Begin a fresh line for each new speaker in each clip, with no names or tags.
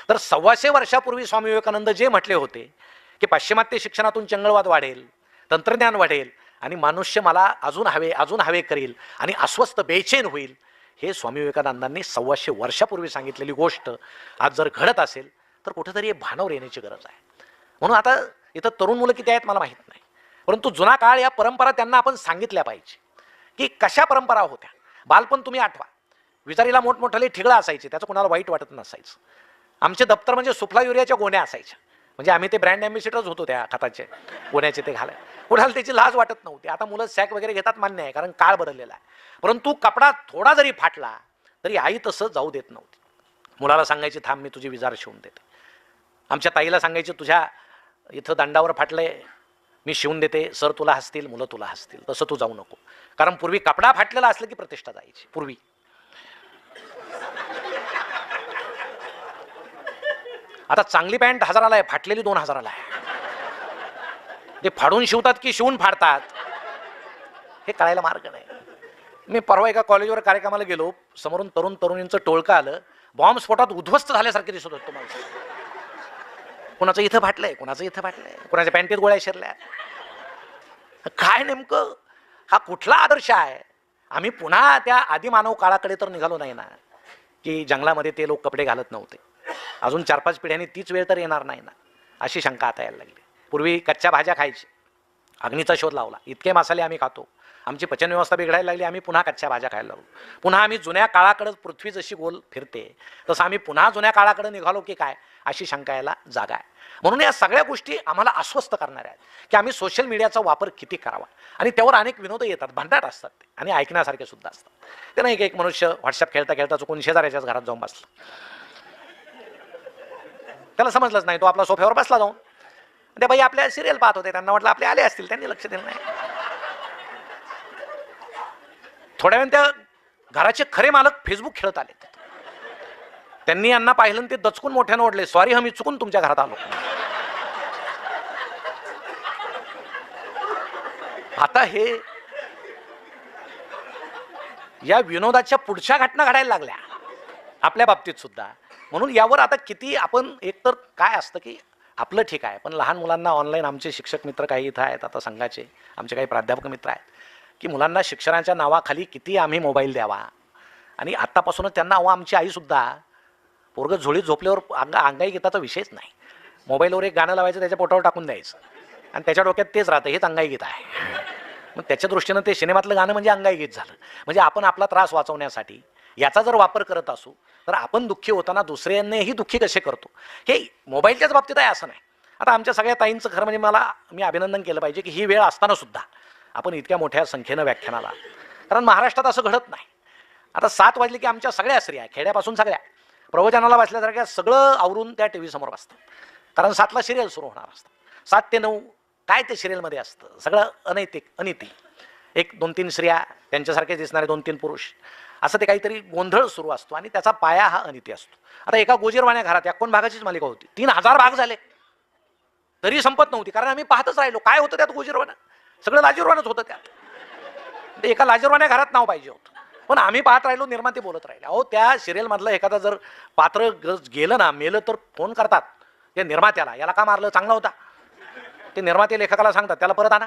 तर 125 वर्षापूर्वी स्वामी विवेकानंद जे म्हटले होते की पाश्चिमात्य शिक्षणातून चंगळवाद वाढेल, तंत्रज्ञान वाढेल आणि मनुष्य मला अजून हवे करेल आणि अस्वस्थ बेचैन होईल, हे स्वामी विवेकानंदांनी 125 वर्षापूर्वी सांगितलेली गोष्ट आज जर घडत असेल तर कुठेतरी भानावर येण्याची गरज आहे. म्हणून आता इथं तरुण मुलं किती आहेत मला माहीत नाही, परंतु जुना काळ या परंपरा त्यांना आपण सांगितल्या पाहिजे की कशा परंपरा होत्या. बालपण तुम्ही आठवा, विजारीला मोठमोठाले ठिगळं असायचे, त्याचं कोणाला वाईट वाटत नसायचं. आमचे दप्तर म्हणजे सुफला युरियाच्या गोण्या असायच्या, म्हणजे आम्ही ते ब्रँड ॲम्बेसिडरच होतो त्या खताचे गोण्याचे, ते घालाय कुणाला त्याची लाज वाटत नव्हती. आता मुलं सॅक वगैरे घेतात, मान्य आहे, कारण काळ बदललेला आहे. परंतु कपडा थोडा जरी फाटला तरी आई तसं जाऊ देत नव्हती. मुलाला सांगायची थांब मी तुझी विजार शिवून देते. आमच्या ताईला सांगायची तुझ्या इथं दंडावर फाटलंय मी शिवून देते, सर तुला हसतील, मुलं तुला हसतील, तसं तू जाऊ नको. कारण पूर्वी कपडा फाटलेला असलं की प्रतिष्ठा जायची. पूर्वी आता चांगली पॅन्ट 1000ला आहे, फाटलेली 2000ला आहे. ते फाडून शिवतात की शिवून फाडतात हे कळायला मार्ग नाही. मी परवा एका कॉलेजवर कार्यक्रमाला गेलो, समोरून तरुणींचं टोळकं आलं, बॉम्बस्फोटात उद्ध्वस्त झाल्यासारखे दिसत होतं मला. कुणाचं इथं फाटलंय, कुणाचं इथं फाटलंय, कुणाच्या पॅन्टीत गोळ्या शिरल्या. काय नेमकं हा कुठला आदर्श आहे? आम्ही पुन्हा त्या आदिमानव काळाकडे तर निघालो नाही ना, की जंगलामध्ये ते लोक कपडे घालत नव्हते. अजून 4-5 पिढ्यांनी तीच वेळ तर येणार नाही ना, अशी शंका आता यायला लागली. पूर्वी कच्च्या भाज्या खायची, अग्नीचा शोध लावला, इतके मसाले आम्ही खातो, आमची पचनव्यवस्था बिघडायला लागली, आम्ही पुन्हा कच्च्या भाज्या खायला लागलो. पुन्हा आम्ही जुन्या काळाकडे, पृथ्वी जशी गोल फिरते तसं आम्ही पुन्हा जुन्या काळाकडे निघालो की काय, अशी शंका यायला जागा आहे. म्हणून या सगळ्या गोष्टी आम्हाला अस्वस्थ करणाऱ्या आहेत की आम्ही सोशल मीडियाचा वापर किती करावा. आणि त्यावर अनेक विनोद येतात, भांडाट असतात ते, आणि ऐकण्यासारखे सुद्धा असतात. ते नाही एक मनुष्य व्हॉट्सअप खेळता खेळता चुकून शेजाऱ्याच्याच घरात जाऊन बसला. त्याला समजलंच नाही, तो आपला सोफ्यावर बसला जाऊन. त्या बाई आपल्या सिरियल पाहत होते, त्यांना वाटलं आपले आले असतील, त्यांनी लक्ष दिलं नाही. थोड्या वेळ त्या घराचे खरे मालक फेसबुक खेळत आले. त्यांनी यांना पाहिलं ते दचकून मोठ्यानं ओढले, सॉरी मी चुकून तुमच्या घरात आलो. आता हे या विनोदाच्या पुढच्या घटना घडायला लागल्या आपल्या बाबतीत सुद्धा. म्हणून यावर आता किती आपण, एकतर काय असतं की आपलं ठीक आहे, पण लहान मुलांना ऑनलाईन, आमचे शिक्षक मित्र काही इथं आहेत आता संघाचे, आमचे काही प्राध्यापक मित्र आहेत, की मुलांना शिक्षणाच्या नावाखाली किती आम्ही मोबाईल द्यावा. आणि आत्तापासूनच त्यांना आमची आईसुद्धा पोरगं झोळीत झोपल्यावर अंगाई गीताचा विषयच नाही, मोबाईलवर एक गाणं लावायचं, त्याच्या पोटावर टाकून द्यायचं आणि त्याच्या डोक्यात तेच राहतं, हेच अंगाई गीत आहे. मग त्याच्या दृष्टीनं ते सिनेमातलं गाणं म्हणजे अंगाई गीत झालं. म्हणजे आपण आपला त्रास वाचवण्यासाठी याचा जर वापर करत असू तर आपण दुःखी होताना दुसऱ्यांनाही दुःखी कसे करतो, हे मोबाईलच्याच बाबतीत आहे असं नाही. आता आमच्या सगळ्या ताईंचं खरं म्हणजे मी अभिनंदन केलं पाहिजे की ही वेळ असताना सुद्धा आपण इतक्या मोठ्या संख्येनं व्याख्यानाला, कारण महाराष्ट्रात असं घडत नाही. आता 7 वाजले की आमच्या सगळ्या स्त्रिया, खेड्यापासून सगळ्या, प्रवचनाला बसल्यासारख्या सगळं आवरून त्या टीव्ही समोर बसतात, कारण 7ला सिरियल सुरू होणार असतं. 7 ते 9 काय ते सिरियलमध्ये असतं सगळं अनैतिक, अनिती. 1-2-3 स्त्रिया, त्यांच्यासारखे दिसणारे 2-3 पुरुष, असं ते काहीतरी गोंधळ सुरू असतो आणि त्याचा पाया हा अनिती असतो. आता एका गोजीरवाण्या घरात 51 भागाचीच मालिका होती, 3000 भाग झाले तरी संपत नव्हती, कारण आम्ही पाहतच राहिलो. काय होतं त्यात गोजीरवाणा, सगळं लाजीरवाणच होतं त्यात. ते एका लाजीरवाण्या घरात नाव पाहिजे होतं, पण आम्ही पाहत राहिलो, निर्माते बोलत राहिले. अहो त्या सिरियलमधलं एखादा जर पात्र गेलं ना, मेलं, तर फोन करतात त्या निर्मात्याला, याला का मारलं, चांगला होता. ते निर्माते लेखकाला सांगतात त्याला परत आणा,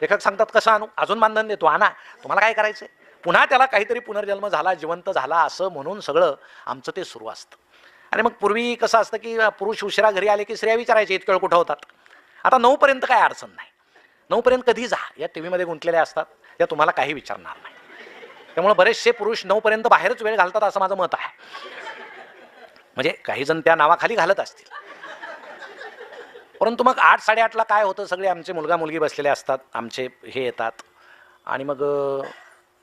लेखक सांगतात कसं आणू, अजून बांधून देतो, आणा, तुम्हाला काय करायचंय. पुन्हा त्याला काहीतरी पुनर्जन्म झाला, जिवंत झाला असं म्हणून सगळं आमचं ते सुरू असतं. आणि मग पूर्वी कसं असतं की पुरुष उशिरा घरी आले की स्त्रिया विचारायचे इतकं कुठं होतात. आता 9 पर्यंत काय अडचण नाही, 9 पर्यंत कधी जा, या टीव्हीमध्ये गुंतलेल्या असतात, त्या तुम्हाला काही विचारणार नाही. त्यामुळे बरेचसे पुरुष 9 पर्यंत बाहेरच वेळ घालतात असं माझं मत आहे. म्हणजे काही जण त्या नावाखाली घालत असतील, परंतु मग 8-8:30ला काय होतं, सगळे आमचे मुलगा मुलगी बसलेले असतात, आमचे हे येतात आणि मग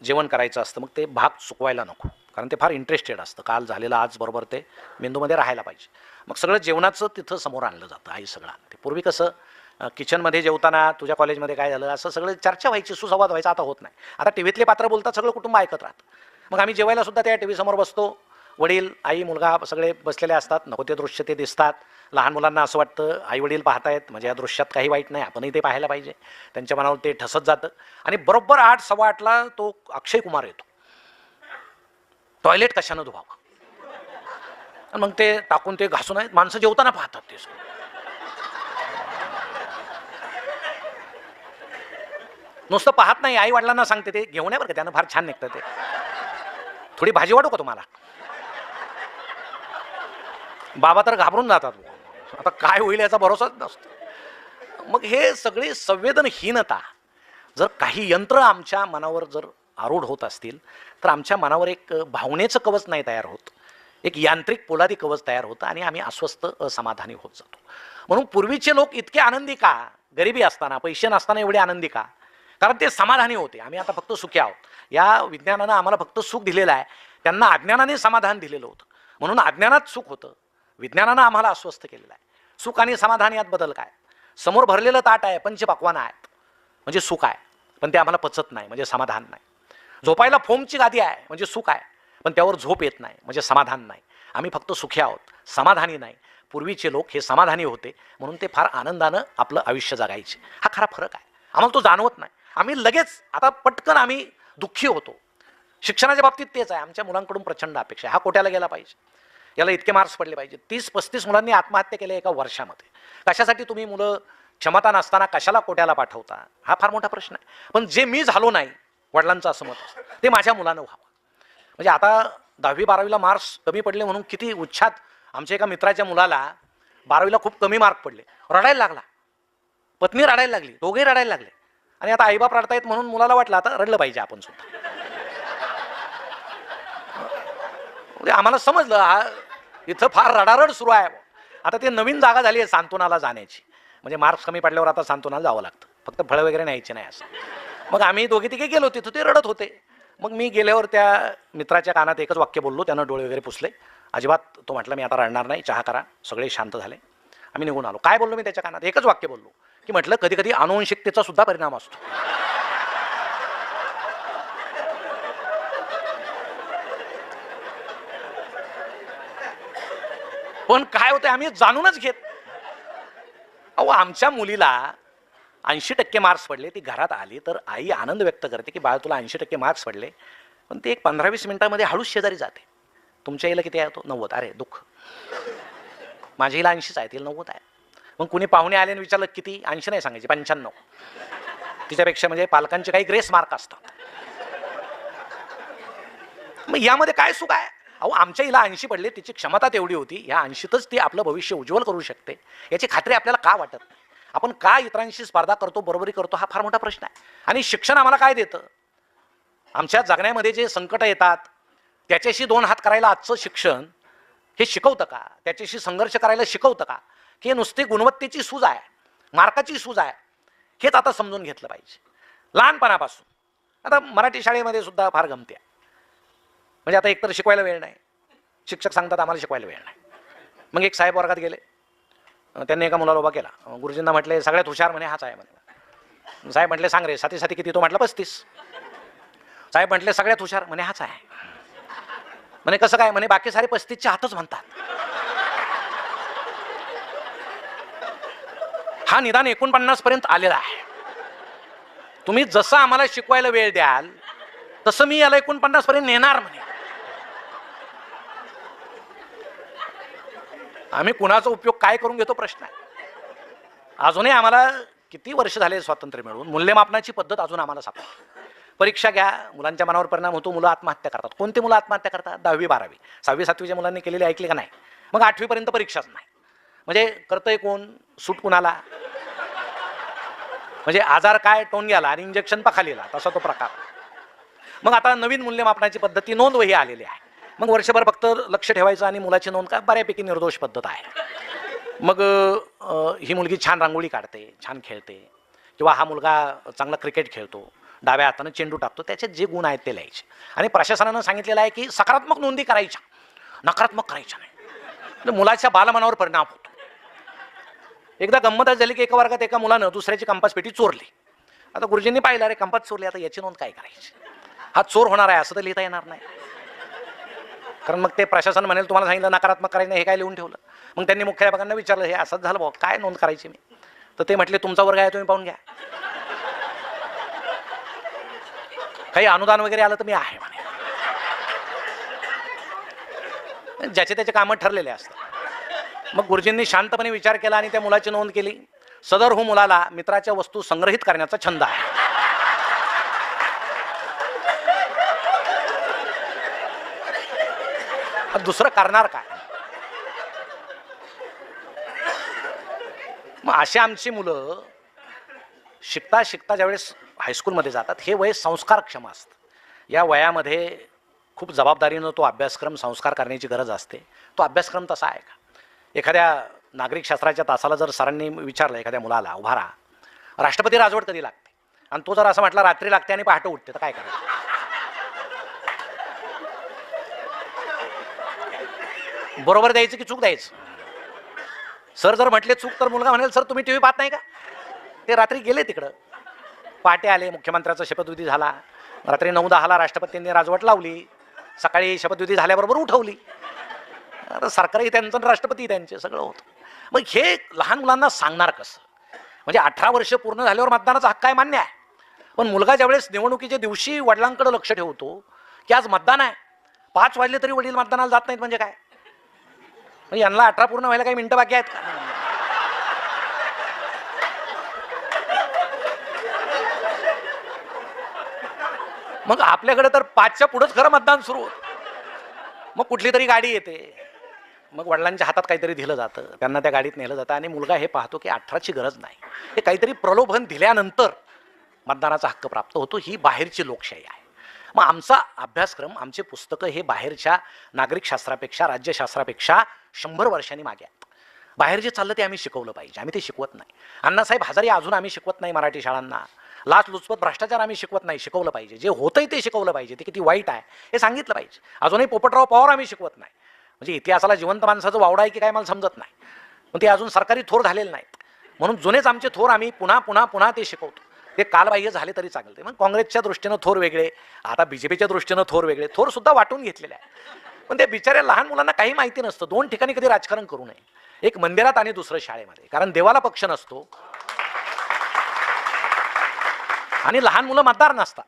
जेवण करायचं असतं. मग ते भाग चुकवायला नको, कारण ते फार इंटरेस्टेड असतं, काल झालेलं आज बरोबर ते मेंदूमध्ये राहायला पाहिजे. मग सगळं जेवणाचं तिथं समोर आणलं जातं, आई सगळं. ते पूर्वी कसं किचनमध्ये जेवताना तुझ्या कॉलेजमध्ये काय झालं असं सगळं चर्चा व्हायची, सुसंवाद व्हायचा. आता होत नाही. आता टीव्हीतले पात्र बोलतात, सगळं कुटुंब ऐकत राहतं. मग आम्ही जेवायला सुद्धा त्या टीव्ही समोर बसतो, वडील आई मुलगा सगळे बसलेले असतात, नको ते दृश्य ते दिसतात. लहान मुलांना असं वाटतं आई वडील पाहतायत म्हणजे या दृश्यात काही वाईट नाही, आपणही ते पाहायला पाहिजे, त्यांच्या मनावर ते ठसत जातं. आणि बरोबर 8-8:15ला तो अक्षय कुमार येतो. टॉयलेट कशानं धुवावं, आणि मग ते टाकून ते घासून आहेत, माणसं जेवताना पाहतात ते. नुसतं पाहत नाही, आई वडिलांना सांगते ते घेऊन आहे बरं का, त्यानं फार छान निघतं ते. थोडी भाजी वाढू का तुम्हाला? बाबा तर घाबरून जातात, आता काय होईल याचा भरोसाच नसतो. मग हे सगळी संवेदनहीनता, जर काही यंत्र आमच्या मनावर जर आरूढ होत असतील तर आमच्या मनावर एक भावनेचं कवच नाही तयार होत, एक यांत्रिक पोलादी कवच तयार होतं आणि आम्ही अस्वस्थ असमाधानी होत जातो. म्हणून पूर्वीचे लोक इतके आनंदी का, गरिबी असताना पैसे नसताना एवढे आनंदी का? कारण ते समाधानी होते. आम्ही आता फक्त सुखी आहोत. या विज्ञानानं आम्हाला फक्त सुख दिलेलं आहे, त्यांना अज्ञानाने समाधान दिलेलं होतं. म्हणून अज्ञानात सुख होतं, विज्ञानानं आम्हाला अस्वस्थ केलेलं आहे. सुख आणि समाधान यात बदल काय? समोर भरलेलं ताट आहे, पंचपक्वान्न आहेत म्हणजे सुख आहे, पण ते आम्हाला पचत नाही म्हणजे समाधान नाही. झोपायला फोमची गादी आहे म्हणजे सुख आहे, पण त्यावर झोप येत नाही म्हणजे समाधान नाही. आम्ही फक्त सुखी आहोत, समाधानी नाही. पूर्वीचे लोक हे समाधानी होते म्हणून ते फार आनंदानं आपलं आयुष्य जगायचे. हा खरा फरक आहे, आम्हाला तो जाणवत नाही. आम्ही लगेच आता पटकन आम्ही दुःखी होतो. शिक्षणाच्या बाबतीत तेच आहे, आमच्या मुलांकडून प्रचंड अपेक्षा. हा कोट्याला गेला पाहिजे, याला इतके मार्क्स पडले पाहिजे. 30-35 मुलांनी आत्महत्या केल्या एका वर्षामध्ये. कशासाठी तुम्ही मुलं क्षमता नसताना कशाला कोट्याला पाठवता? हा फार मोठा प्रश्न आहे. पण जे मी झालो नाही, वडिलांचं असं मत असतं, ते माझ्या मुलानं व्हावं. म्हणजे आता 10वी-12वीला मार्क्स कमी पडले म्हणून किती उच्छाद. आमच्या एका मित्राच्या मुलाला 12वीला खूप कमी मार्क पडले, रडायला लागला, पत्नी रडायला लागली, दोघेही रडायला लागले. आणि आता आईबाप रडतायत म्हणून मुलाला वाटलं आता रडलं पाहिजे आपण सुद्धा. म्हणजे आम्हाला समजलं हा इथं फार रडारड सुरू आहे. आता ते नवीन जागा झाली आहे सांत्वनाला जाण्याची. म्हणजे मार्क्स कमी पडल्यावर आता सांत्वनाला जावं लागतं, फक्त फळं वगैरे न्यायची नाही असं. मग आम्ही दोघे तिघे गेलो, तिथं ते रडत होते. मग मी गेल्यावर त्या मित्राच्या कानात एकच वाक्य बोललो, त्यानं डोळे वगैरे पुसले. अजिबात तो म्हटला मी आता रडणार नाही, चहा करा. सगळे शांत झाले, आम्ही निघून आलो. काय बोललो मी त्याच्या कानात? एकच वाक्य बोललो की म्हटलं कधी कधी अनुवंशिकतेचा सुद्धा परिणाम असतो. पण काय होतं आम्ही जाणूनच घेत. अहो आमच्या मुलीला 80% मार्क्स पडले, ती घरात आली तर आई आनंद व्यक्त करते की बाळ तुला 80% मार्क्स पडले. पण ती एक 15-20 मिनिटांमध्ये हळूच शेजारी जाते. तुमच्या आईला किती आहे? तो 90. अरे दुःख, माझ्या आईला 80च आहे, तिला 90 आहे. मग कुणी पाहुणे आले आणि विचारलं किती? 80 नाही सांगायचे, 95. तिच्यापेक्षा म्हणजे पालकांचे काही ग्रेस मार्क असतात. मग यामध्ये काय सुख आहे? अहो आमच्या हिला 80 पडले, तिची क्षमता तेवढी होती, या 80तच ती आपलं भविष्य उज्ज्वल करू शकते याची खात्री आपल्याला का वाटत नाही? आपण का इतरांशी स्पर्धा करतो, बरोबरी करतो? हा फार मोठा प्रश्न आहे. आणि शिक्षण आम्हाला काय देतं? आमच्या जगण्यामध्ये जे संकट येतात त्याच्याशी 2 हात करायला आजचं शिक्षण हे शिकवतं का? त्याच्याशी संघर्ष करायला शिकवतं का? की नुसती गुणवत्तेची सूज आहे, मार्काची सूज आहे? हेच आता समजून घेतलं पाहिजे लहानपणापासून. आता मराठी शाळेमध्ये सुद्धा फार गमती आहे. म्हणजे आता एकतर शिकवायला वेळ नाही, शिक्षक सांगतात आम्हाला शिकवायला वेळ नाही. मग एक साहेब वर्गात गेले, त्यांनी एका मुलाला उभा केला, गुरुजींना म्हटले सगळ्यात हुशार म्हणे हाच आहे म्हणे. साहेब म्हटले सांग रे, साथी किती? तो म्हटलं 35. साहेब म्हटले सगळ्यात हुशार म्हणे हाच आहे म्हणे. कसं काय म्हणे? बाकी सारे 35चे हातच म्हणतात. हा निदान 49 पर्यंत आलेला आहे. तुम्ही जसं आम्हाला शिकवायला वेळ द्याल तसं मी याला 49 पर्यंत नेणार म्हणे. आम्ही कुणाचा उपयोग काय करून घेतो प्रश्न आहे. अजूनही आम्हाला किती वर्ष झाले स्वातंत्र्य मिळून मूल्यमापनाची पद्धत अजून आम्हाला सापडते. परीक्षा घ्या, मुलांच्या मनावर परिणाम होतो, मुलं आत्महत्या करतात. कोणते मुलं आत्महत्या करतात? 10वी-12वी. 6वी-7वीच्या मुलांनी केलेले ऐकले का नाही? मग 8वी पर्यंत परीक्षाच नाही. म्हणजे करतंय कोण? सूट कुणाला? म्हणजे आजार काय? टोनग्याला आणि इंजेक्शन पखालीला, तसा तो प्रकार. मग आता नवीन मूल्यमापनाची पद्धती नोंद वही आलेली आहे. मग वर्षभर फक्त लक्ष ठेवायचं आणि मुलाची नोंद काय बऱ्यापैकी निर्दोष पद्धत आहे. मग ही मुलगी छान रांगोळी काढते, छान खेळते, किंवा हा मुलगा चांगला क्रिकेट खेळतो, डाव्या हाताने चेंडू टाकतो, त्याचे जे गुण आहेत ते लिहायचे. आणि प्रशासनानं सांगितलेलं आहे की सकारात्मक नोंदी करायच्या, नकारात्मक करायच्या नाही. मुलाच्या बालमनावर परिणाम होतो. एकदा गंमत झाली की एका वर्गात एका मुलानं दुसऱ्याची कंपास पेटी चोरली. आता गुरुजींनी पाहिलं, अरे कंपास चोरली, आता याची नोंद काय करायची? हा चोर होणार आहे असं तर लिहिता येणार नाही, कारण मग ते प्रशासन म्हणेल तुम्हाला सांगितलं नकारात्मक करायचं नाही, हे काय लिहून ठेवलं? मग त्यांनी मुख्याध्यापकांना विचारलं हे असंच झालं भाऊ, काय नोंद करायची मी? तर ते म्हटले तुमचा वर्ग आहे, तुम्ही पाहून घ्या, काही अनुदान वगैरे आलं तर मी आहे म्हणे. ज्याचे त्याचे कामं ठरलेले असतात. मग गुरुजींनी शांतपणे विचार केला आणि त्या मुलाची नोंद केली. सदर मुलाला मित्राच्या वस्तू संग्रहित करण्याचा छंद आहे. दुसरं करणार काय? मग अशी आमची मुलं शिकता शिकता ज्यावेळेस हायस्कूलमध्ये जातात, हे वय संस्कारक्षम असतं. या वयामध्ये खूप जबाबदारीनं तो अभ्यासक्रम संस्कार करण्याची गरज असते. तो अभ्यासक्रम तसा आहे का? एखाद्या नागरिक शास्त्राच्या तासाला जर सरांनी विचारलं एखाद्या मुलाला, उभा राहा, राष्ट्रपती राजवट कधी लागते, आणि तो जर असं म्हटला रात्री लागते आणि पहाटे उठते, तर काय करायचं? बरोबर द्यायचं की चूक द्यायचं? सर जर म्हटले चूक, तर मुलगा म्हणेल सर तुम्ही टीव्ही पाहत नाही का? ते रात्री गेले तिकडं, पहाटे आले, मुख्यमंत्र्याचा शपथविधी झाला, रात्री 9:10ला राष्ट्रपतींनी राजवट लावली, सकाळी शपथविधी झाल्याबरोबर उठवली. सरकारही त्यांचं, राष्ट्रपती त्यांचे, सगळं होतं. मग हे लहान मुलांना सांगणार कसं? म्हणजे 18 वर्ष पूर्ण झाल्यावर मतदानाचा हक्क आहे, मान्य आहे, पण मुलगा ज्यावेळेस निवडणुकीच्या दिवशी वडिलांकडे लक्ष ठेवतो की आज मतदान आहे, 5 वाजले तरी वडील मतदानाला जात नाहीत, म्हणजे काय? म्हणजे यांना 18 पूर्ण व्हायला काही मिनिटं बाकी आहेत का? मग आपल्याकडे तर 5च्या पुढेच खरं मतदान सुरू होतं. मग कुठली तरी गाडी येते, मग वडिलांच्या हातात काहीतरी दिलं जातं, त्यांना त्या गाडीत नेलं जातं, आणि मुलगा हे पाहतो की 18ची गरज नाही, हे काहीतरी प्रलोभन दिल्यानंतर मतदानाचा हक्क प्राप्त होतो. ही बाहेरची लोकशाही आहे. मग आमचा अभ्यासक्रम, आमचे पुस्तकं हे बाहेरच्या नागरिकशास्त्रापेक्षा, राज्यशास्त्रापेक्षा 100 वर्षांनी मागे आहेत. बाहेर जे चाललं ते आम्ही शिकवलं पाहिजे, आम्ही ते शिकवत नाही. अण्णासाहेब हजारे अजून आम्ही शिकवत नाही मराठी शाळांना. लाचलुचपत, भ्रष्टाचार आम्ही शिकवत नाही, शिकवलं पाहिजे. जे होतंय ते शिकवलं पाहिजे, ते किती वाईट आहे हे सांगितलं पाहिजे. अजूनही पोपटराव पवार आम्ही शिकवत नाही. म्हणजे इतिहासाला जिवंत माणसाचं वावडा आहे की काय मला समजत नाही, पण ते अजून सरकारी थोर झालेले नाहीत. म्हणून जुनेच आमचे थोर आम्ही पुन्हा पुन्हा पुन्हा ते शिकवतो. ते कालबाह्य झाले तरी चालते. मग काँग्रेसच्या दृष्टीनं थोर वेगळे, आता बीजेपीच्या दृष्टीनं थोर वेगळे, थोर सुद्धा वाटून घेतलेले आहे. पण त्या बिचाऱ्या लहान मुलांना काही माहिती नसतं. 2 ठिकाणी कधी राजकारण करू नये, एक मंदिरात आणि दुसरं शाळेमध्ये, कारण देवाला पक्ष नसतो आणि लहान मुलं मतदार नसतात.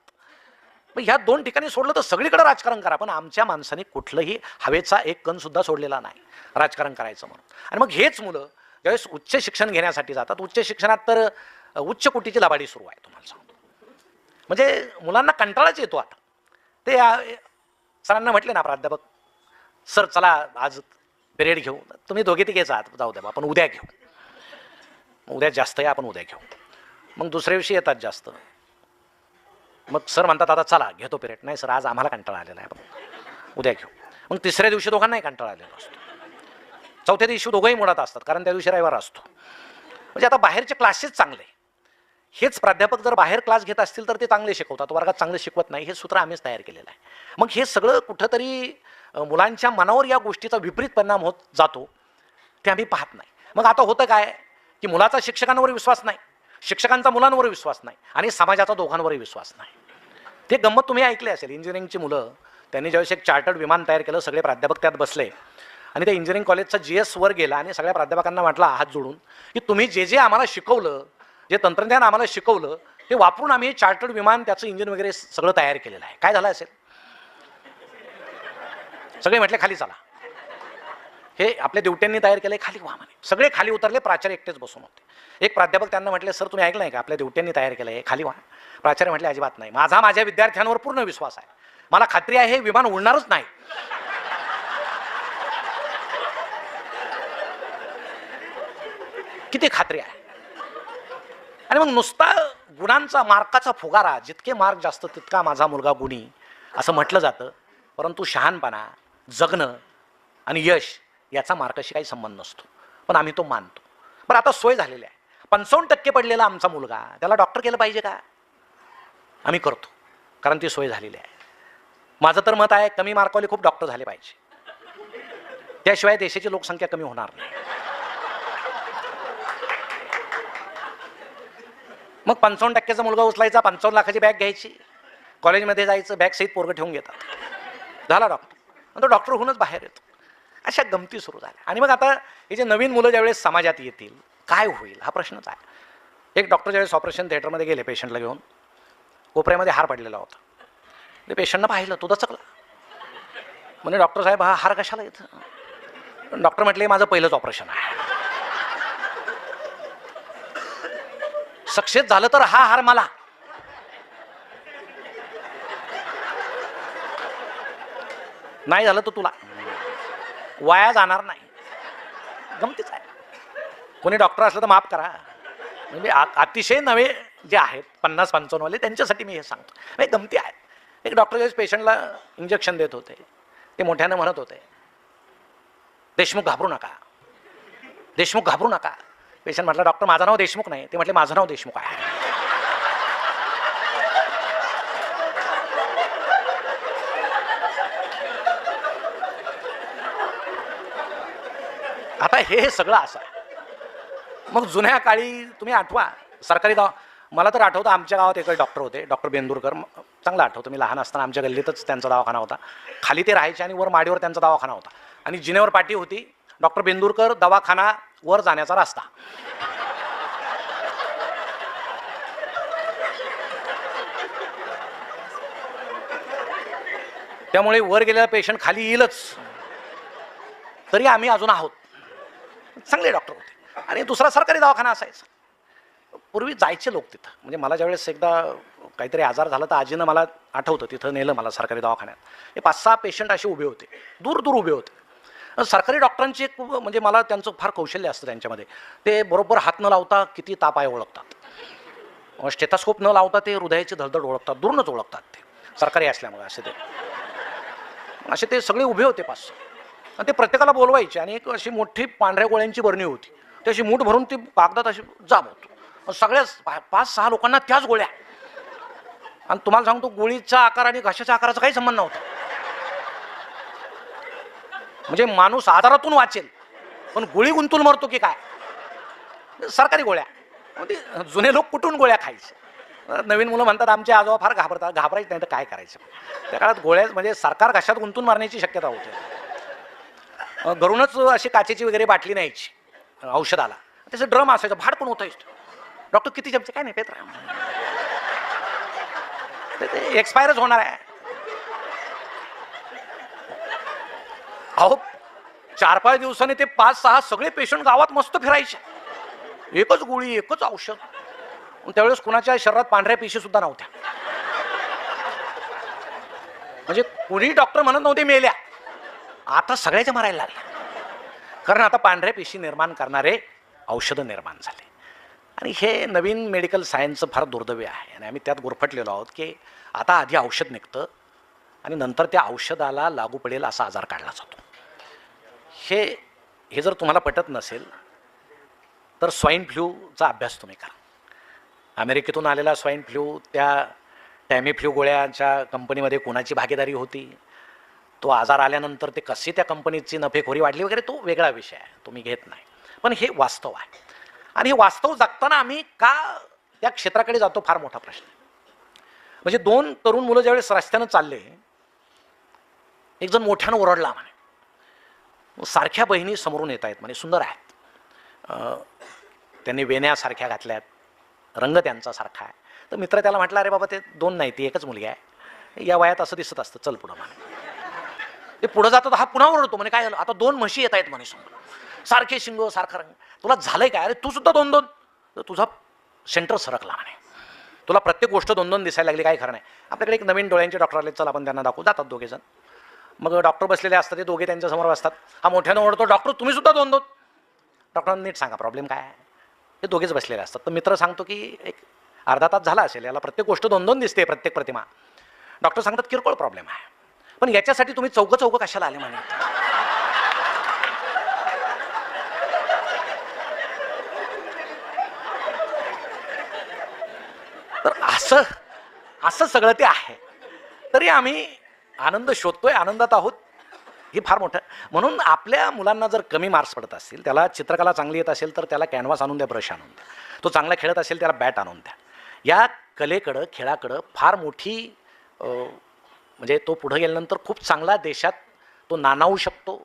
मग ह्या 2 ठिकाणी सोडलं तर सगळीकडे राजकारण करा, पण आमच्या माणसाने कुठलंही हवेचा एक कण सुद्धा सोडलेला नाही राजकारण करायचं म्हणून. आणि मग हेच मुलं ज्यावेळेस उच्च शिक्षण घेण्यासाठी जातात, उच्च शिक्षणात तर उच्च कोटीची लबाडी सुरू आहे, तुम्हाला सांगतो. म्हणजे मुलांना कंटाळाच येतो. आता ते सरांना म्हटले ना, प्राध्यापक सर चला आज पिरियड घेऊ, तुम्ही दोघे तिघेच आहात, जाऊ द्या आपण उद्या घेऊ, उद्या जास्त आहे, आपण उद्या घेऊ. मग दुसऱ्या दिवशी येतात जास्त, मग सर म्हणतात आता चला घेतो पिरियड, नाही सर आज आम्हाला कंटाळा आलेला आहे, आपण उद्या घेऊ. मग तिसऱ्या दिवशी दोघांनाही कंटाळा आलेला असतो. चौथ्या दिवशी दोघंही मुळात असतात, कारण त्या दिवशी रविवार असतो. म्हणजे आता बाहेरचे क्लासेस चांगले, हेच प्राध्यापक जर बाहेर क्लास घेत असतील तर ते चांगले शिकवतात, वर्गात चांगले शिकवत नाही, हे सूत्र आम्हीच तयार केलेलं आहे. मग हे सगळं कुठंतरी मुलांच्या मनावर या गोष्टीचा विपरीत परिणाम होत जातो, ते आम्ही पाहत नाही. मग आता होतं काय की मुलाचा शिक्षकांवर विश्वास नाही, शिक्षकांचा मुलांवर विश्वास नाही, आणि समाजाचा दोघांवरही विश्वास नाही. ते गंमत तुम्ही ऐकले असेल, इंजिनिअरिंगची मुलं, त्यांनी ज्यावेळेस एक चार्टर्ड विमान तयार केलं, सगळे प्राध्यापक त्यात बसले, आणि त्या इंजिनिअरिंग कॉलेजचा GS वर गेला आणि सगळ्या प्राध्यापकांना म्हटला हात जोडून की तुम्ही जे जे आम्हाला शिकवलं, जे तंत्रज्ञान आम्हाला शिकवलं, ते वापरून आम्ही चार्टर्ड विमान, त्याचं इंजिन वगैरे सगळं तयार केलेलं आहे. काय झालं असेल? सगळे म्हटले खाली चला, हे आपल्या ड्युट्यांनी तयार केलंय, खाली व्हा म्हणे. सगळे खाली उतरले, प्राचार्य एकटेच बसून होते. एक प्राध्यापक त्यांना म्हटले सर तुम्ही ऐकलं नाही का, आपल्या ड्युट्यांनी तयार केलंय, खाली व्हा. प्राचार्य म्हटले अजिबात नाही, माझ्या विद्यार्थ्यांवर पूर्ण विश्वास आहे, मला खात्री आहे हे विमान उडणारच नाही. किती खात्री आहे. आणि मग नुसता गुणांचा, मार्काचा फुगारा, जितके मार्क जास्त तितका माझा मुलगा गुणी, असं म्हटलं जातं, परंतु शहाणपणा, जगणं आणि यश याचा मार्काशी काही संबंध नसतो, पण आम्ही तो मानतो. पण आता सोय झालेली आहे. 55% पडलेला आमचा मुलगा, त्याला डॉक्टर केलं पाहिजे का? आम्ही करतो, कारण ती सोय झालेली आहे. माझं तर मत आहे कमी मार्कवाले खूप डॉक्टर झाले पाहिजे, त्याशिवाय देशाची लोकसंख्या कमी होणार नाही. मग 55%चा मुलगा उचलायचा, 55 लाखाची बॅग घ्यायची, कॉलेजमध्ये जायचं, बॅग सहित पोरगं ठेवून घेतात, झाला डॉक्टर, आणि तो डॉक्टर होऊनच बाहेर येतो. अशा गमती सुरू झाल्या. आणि मग आता हे जे नवीन मुलं ज्यावेळेस समाजात येतील, काय होईल हा प्रश्नच आहे. एक डॉक्टर ज्यावेळेस ऑपरेशन थिएटरमध्ये गेले पेशंटला घेऊन, कोपऱ्यामध्ये हार पडलेला होता. ते पेशंटनं पाहिलं, तो दचकला. म्हणजे डॉक्टर साहेब हा हार कशाला येतं? डॉक्टर म्हटले माझं पहिलंच ऑपरेशन आहे, सक्सेस झालं तर हा हार मला, नाही झालं तर तुला, वाया जाणार नाही. गमतीच आहे. कोणी डॉक्टर असलं तर माफ करा, म्हणजे अतिशय नवे जे आहेत 50-55 वाले त्यांच्यासाठी मी हे सांगतो. म्हणजे गमती आहे. एक डॉक्टर पेशंटला इंजेक्शन देत होते, ते मोठ्यानं म्हणत होते, देशमुख घाबरू नका, देशमुख घाबरू नका. पेशंट म्हटलं डॉक्टर माझं नाव देशमुख नाही. ते म्हटले माझं नाव देशमुख आहे. आता हे सगळं असं आहे. मग जुन्या काळी तुम्ही आठवा सरकारी मला तर आठवतं आमच्या गावात एकच डॉक्टर होते, डॉक्टर बेंदूरकर. चांगलं आठवतं, मी लहान असताना आमच्या गल्लीतच त्यांचा दवाखाना होता. खाली ते राहायचे आणि वर माडीवर त्यांचा दवाखाना होता. आणि जिनेवर पाटी होती, डॉक्टर बेंदूरकर दवाखाना वर जाण्याचा रस्ता. त्यामुळे वर गेलेला पेशंट खाली येईलच, तरी आम्ही अजून आहोत. चांगले डॉक्टर होते. आणि दुसरा सरकारी दवाखाना असायचा. पूर्वी जायचे लोक तिथं. म्हणजे मला ज्यावेळेस एकदा काहीतरी आजार झाला तर आजीनं मला आठवतं तिथं नेलं मला सरकारी दवाखान्यात. हे 5-6 पेशंट असे उभे होते, दूर दूर उभे होते. सरकारी डॉक्टरांची एक म्हणजे मला त्यांचं फार कौशल्य असतं त्यांच्यामध्ये. ते बरोबर हात न लावता किती ताप आहे ओळखतात, स्टेथोस्कोप न लावता ते हृदयाची धडधड ओळखतात, दूरनच ओळखतात ते, सरकारी असल्यामुळे. असे ते सगळे उभे होते 5. आणि ते प्रत्येकाला बोलवायचे आणि एक अशी मोठी पांढऱ्या गोळ्यांची बरणी होती, ती अशी मूठ भरून ती कागदात अशी जाम होतो. सगळ्याच 5-6 लोकांना त्याच गोळ्या. आणि तुम्हाला सांगतो गोळीचा आकार आणि घशाच्या आकाराचा काही संबंध नव्हता. म्हणजे माणूस आजारातून वाचेल पण गोळी गुंतून मरतो की काय. सरकारी गोळ्या. म्हणजे जुने लोक कुठून गोळ्या खायचे. नवीन मुलं म्हणतात आमचे आजोबा फार घाबरतात. घाबरायचं नाही तर काय करायचं. त्या काळात गोळ्या म्हणजे सरकार घशात गुंतून मारण्याची शक्यता होती. घरूनच अशी काचेची वगैरे बाटली न्यायची औषधाला, त्याचं ड्रम असायचं, भाड पण होतं. डॉक्टर किती चमचे काय नाही पेत राहा, ते एक्सपायरच होणार आहे. अहो 4-5 दिवसांनी ते 5-6 सगळे पेशंट गावात मस्त फिरायचे. एकच गोळी एकच औषध. त्यावेळेस कुणाच्या शरीरात पांढऱ्या पेशी सुद्धा नव्हत्या. म्हणजे कोणी डॉक्टर म्हणत नव्हते मेल्या. आता सगळ्याच्या मारायला लागल्या, कारण आता पांढऱ्या पेशी निर्माण करणारे औषधं निर्माण झाले. आणि हे नवीन मेडिकल सायन्सचं फार दुर्दैव आहे. आणि आम्ही त्यात गुरफटलेलो आहोत की आता आधी औषध निघतं आणि नंतर त्या औषधाला लागू पडेल असा आजार काढला जातो. हे जर तुम्हाला पटत नसेल तर स्वाईन फ्लूचा अभ्यास तुम्ही करा. अमेरिकेतून आलेला स्वाईन फ्लू, त्या टॅमीफ्लू गोळ्याच्या कंपनीमध्ये कोणाची भागीदारी होती, तो आजार आल्यानंतर ते कशी त्या कंपनीची नफेखोरी वाढली वगैरे, तो वेगळा विषय आहे, तो मी घेत नाही. पण हे वास्तव आहे. आणि हे वास्तव जगताना आम्ही का त्या क्षेत्राकडे जातो फार मोठा प्रश्न. म्हणजे 2 तरुण मुलं ज्यावेळेस रस्त्यानं चालले, एक जण मोठ्यानं ओरडला म्हणे, सारख्या बहिणी समोरून येत आहेत म्हणे, सुंदर आहेत, त्यांनी वेण्यासारख्या घातल्यात, रंग त्यांचा सारखा आहे. तर मित्र त्याला म्हटला अरे बाबा ते 2 नाही, ती एकच मुलगी आहे, या वयात असं दिसत असतं, चल पुढं म्हणे. ते पुढं जातात, हा पुन्हा ओरडतो म्हणे काय झालं, आता 2 म्हशी येत आहेत म्हणे समोर, सारखे शिंग सारखा रंग, तुला झालंय काय, अरे तू सुद्धा 2-2, तर तुझा सेंटर सरकला म्हणे, तुला प्रत्येक गोष्ट 2-2 दिसायला लागली, काय खरं नाही. आपल्याकडे एक नवीन डोळ्यांचे डॉक्टर आले, चल आपण त्यांना दाखवू. जातात दोघे जण. मग डॉक्टर बसलेले असतात, ते दोघे त्यांच्यासमोर बसतात. हा मोठ्यानं ओरडतो, डॉक्टर तुम्ही सुद्धा 2-2. डॉक्टरांना नीट सांगा प्रॉब्लेम काय आहे. ते दोघेच बसलेले असतात. तर मित्र सांगतो की एक अर्धा तास झाला असेल, याला प्रत्येक गोष्ट 2-2 दिसते, प्रत्येक प्रतिमा. डॉक्टर सांगतात किरकोळ प्रॉब्लेम आहे, पण याच्यासाठी तुम्ही चौघं कशाला आले म्हणे. तर असं सगळं ते आहे. तरी आम्ही आनंद शोधतोय, आनंदात आहोत, हे फार मोठं. म्हणून आपल्या मुलांना जर कमी मार्क्स पडत असतील, त्याला चित्रकला चांगली येत असेल तर त्याला कॅनव्हास आणून द्या, ब्रश आणून द्या. तो चांगला खेळत असेल त्याला बॅट आणून द्या. या कलेकडं, खेळाकडं फार मोठी म्हणजे तो पुढे गेल्यानंतर खूप चांगला देशात तो नाणावू शकतो.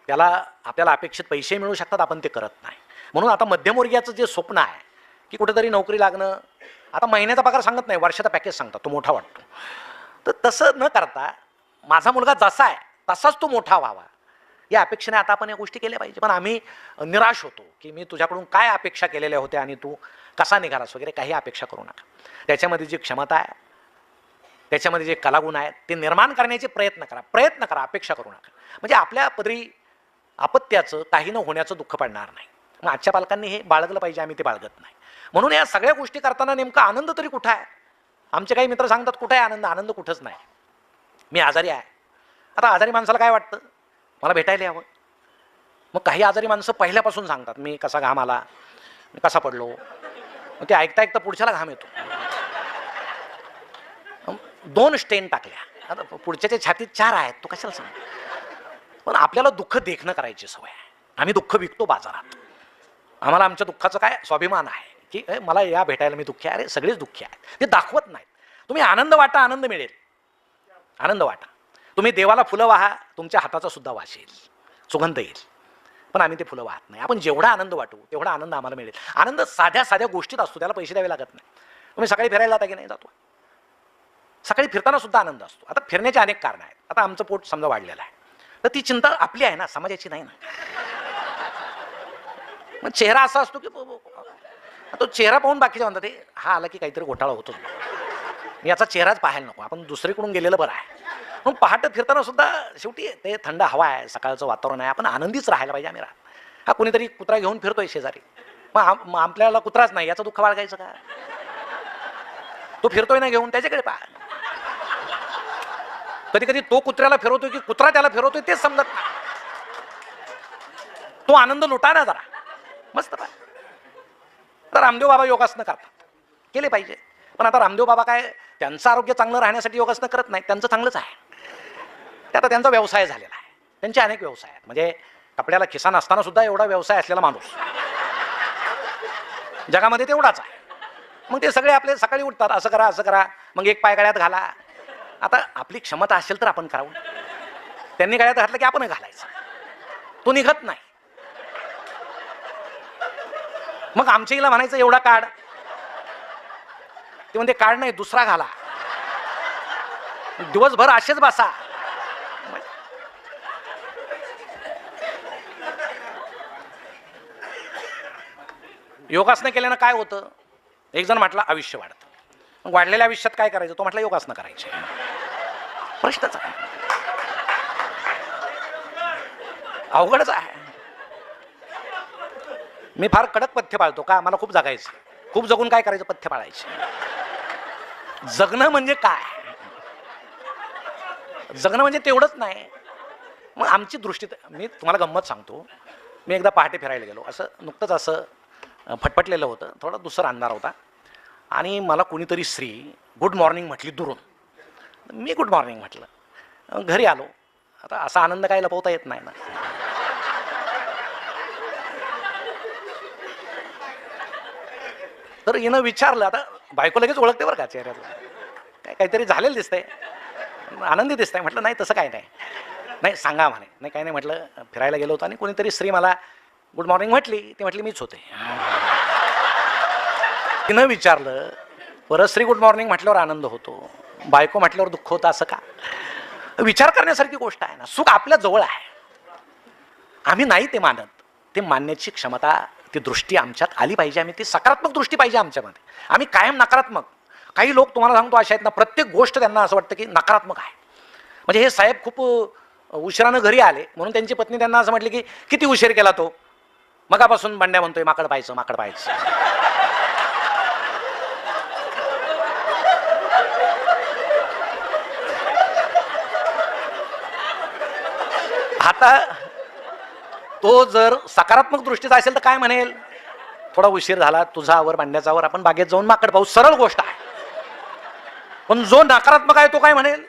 त्याला आपल्याला अपेक्षित पैसे मिळू शकतात, आपण ते करत नाही. म्हणून आता मध्यमवर्गीयाचं जे स्वप्न आहे की कुठेतरी नोकरी लागणं, आता महिन्याचा पगार सांगत नाही, वर्षाचा पॅकेज सांगतात, तो मोठा वाटतो. तर तसं न करता माझा मुलगा जसा आहे तसाच तो मोठा व्हावा या अपेक्षेने आता आपण या गोष्टी केल्या पाहिजे. पण आम्ही निराश होतो की मी तुझ्याकडून काय अपेक्षा केलेल्या होत्या आणि तू कसा निघालास वगैरे. काही अपेक्षा करू नका. त्याच्यामध्ये जी क्षमता आहे, त्याच्यामध्ये जे कलागुण आहेत ते निर्माण करण्याचे प्रयत्न करा, अपेक्षा करू नका. म्हणजे आपल्या पदरी अपत्याचं काही न होण्याचं दुःख पडणार नाही. मग आजच्या पालकांनी हे बाळगलं पाहिजे, आम्ही ते बाळगत नाही. म्हणून या सगळ्या गोष्टी करताना नेमका आनंद तरी कुठं आहे? आमचे काही मित्र सांगतात कुठे आहे आनंद? आनंद कुठंच नाही. मी आजारी आहे. आता आजारी माणसाला काय वाटतं? मला भेटायला यावं. मग काही आजारी माणसं पहिल्यापासून सांगतात मी कसा घाम आला, मी कसा पडलो. मग ते ऐकता ऐकता पुढच्याला घाम येतो. 2 स्टेन टाकल्या, आता पुढच्याच्या छातीत 4 आहेत, तो कशाला सांग. पण आपल्याला दुःख देखणं करायची सवय आहे. आम्ही दुःख विकतो बाजारात. आम्हाला आमच्या दुःखाचं काय स्वाभिमान आहे की मला या भेटायला मी दुःखी आहे. अरे सगळेच दुःखी आहेत, ते दाखवत नाहीत. तुम्ही आनंद वाटा, आनंद मिळेल. आनंद वाटा. तुम्ही देवाला फुलं वाहा, तुमच्या हाताचा सुद्धा वास येईल, सुगंध येईल. पण आम्ही ते फुलं वाहत नाही. आपण जेवढा आनंद वाटू तेवढा आनंद आम्हाला मिळेल. आनंद साध्या साध्या गोष्टीत असतो, त्याला पैसे द्यावे लागत नाही. तुम्ही सकाळी फिरायला जाता की नाही? जातो. सकाळी फिरताना सुद्धा आनंद असतो. आता फिरण्याचे अनेक कारणं आहेत. आता आमचं पोट समजा वाढलेलं आहे, तर ती चिंता आपली आहे ना, समाजाची नाही ना. मग चेहरा असा असतो की तो चेहरा पाहून बाकीच्या म्हणतात हा आला की काहीतरी घोटाळा होतो, याचा चेहराच पाहायला नको, आपण दुसरीकडून गेलेलं बरं आहे. मग पहाटे फिरताना सुद्धा शेवटी ते थंड हवा आहे, सकाळचं वातावरण आहे, आपण आनंदीच राहायला पाहिजे. आम्ही हा कोणीतरी कुत्रा घेऊन फिरतोय शेजारी, मग आपल्याला कुत्राच नाही याचं दुःख बाळगायचं का? तो फिरतोय ना घेऊन, त्याच्याकडे पहा. कधी कधी तो कुत्र्याला फिरवतोय की कुत्रा त्याला फिरवतोय तेच समजत नाही. तो आनंद लुटा ना जरा, मस्त पहा. तर रामदेव बाबा योगासनं करतात, केले पाहिजे. पण आता रामदेव बाबा काय त्यांचं आरोग्य चांगलं राहण्यासाठी योगासनं करत नाहीत, त्यांचं चांगलंच आहे. ते आता त्यांचा व्यवसाय झालेला आहे. त्यांचे अनेक व्यवसाय आहेत. म्हणजे कपड्याला खिसा नसताना सुद्धा एवढा व्यवसाय असलेला माणूस जगामध्ये तेवढाच आहे. मग ते सगळे आपले सकाळी उठतात, असं करा असं करा, मग एक पाय गळ्यात घाला. आता आपली क्षमता असेल तर आपण करावं. त्यांनी गळ्यात घातलं की आपण घालायचं, तो निघत नाही. मग आमच्या हिला म्हणायचं एवढा काढ, ते म्हणते काढ नाही दुसरा घाला, दिवसभर असेच बसा. योगासनं केल्यानं काय होतं? एक जण म्हटलं आयुष्य वाढतं. मग वाढलेल्या आयुष्यात काय करायचं? तो म्हटलं योगासनं करायचे. प्रश्नच आहे, अवघडच आहे. मी फार कडक पथ्य पाळतो का? मला खूप जगायचं, खूप जगून काय करायचं? पथ्य पाळायचे. जगणं म्हणजे काय? जगणं म्हणजे तेवढंच नाही. मग आमची दृष्टी, मी तुम्हाला गंमत सांगतो. मी एकदा पहाटे फिरायला गेलो, असं नुकतंच असं फटफटलेलं होतं, थोडा दुसरा अंधार होता, आणि मला कोणीतरी स्त्री गुड मॉर्निंग म्हटली दुरून. मी गुड मॉर्निंग म्हटलं, घरी आलो. आता असा आनंद काय लपवता येत नाही ना. तर हिनं विचारलं, आता बायको लगेच ओळखते बरं का चेहऱ्यातलं, काहीतरी झालेलं दिसतंय, आनंदी दिसतंय. म्हटलं नाही तसं काय नाही. नाही सांगा म्हणे. नाही काही नाही म्हटलं, फिरायला गेलो होतो आणि कोणीतरी स्त्री मला गुड मॉर्निंग म्हटली. ती म्हटली मीच होते. तिनं विचारलं, परत स्त्री गुड मॉर्निंग म्हटल्यावर आनंद होतो, बायको म्हटल्यावर दुःख होतं, असं का? विचार करण्यासारखी गोष्ट आहे ना. सुख आपल्या जवळ आहे, आम्ही नाही ते मानत. ते मानण्याची क्षमता, ती दृष्टी आमच्यात आली पाहिजे. आम्ही ती सकारात्मक दृष्टी पाहिजे आमच्यामध्ये. आम्ही कायम नकारात्मक. काही लोक तुम्हाला सांगतो अशा आहेत ना, प्रत्येक गोष्ट त्यांना असं वाटतं की नकारात्मक आहे. म्हणजे हे साहेब खूप उशिरानं घरी आले म्हणून त्यांची पत्नी त्यांना असं म्हटली की किती उशीर केला तो, मगापासून बंड्या म्हणतोय माकड पाहायचं माकड पाहायचं. आता तो जर सकारात्मक दृष्टीचा असेल तर काय म्हणेल? थोडा उशीर झाला तुझा आवर बंड्याचा आवर, आपण बागेत जाऊन माकड पाहू. सरळ गोष्ट आहे. पण जो नकारात्मक आहे तो काय म्हणेल?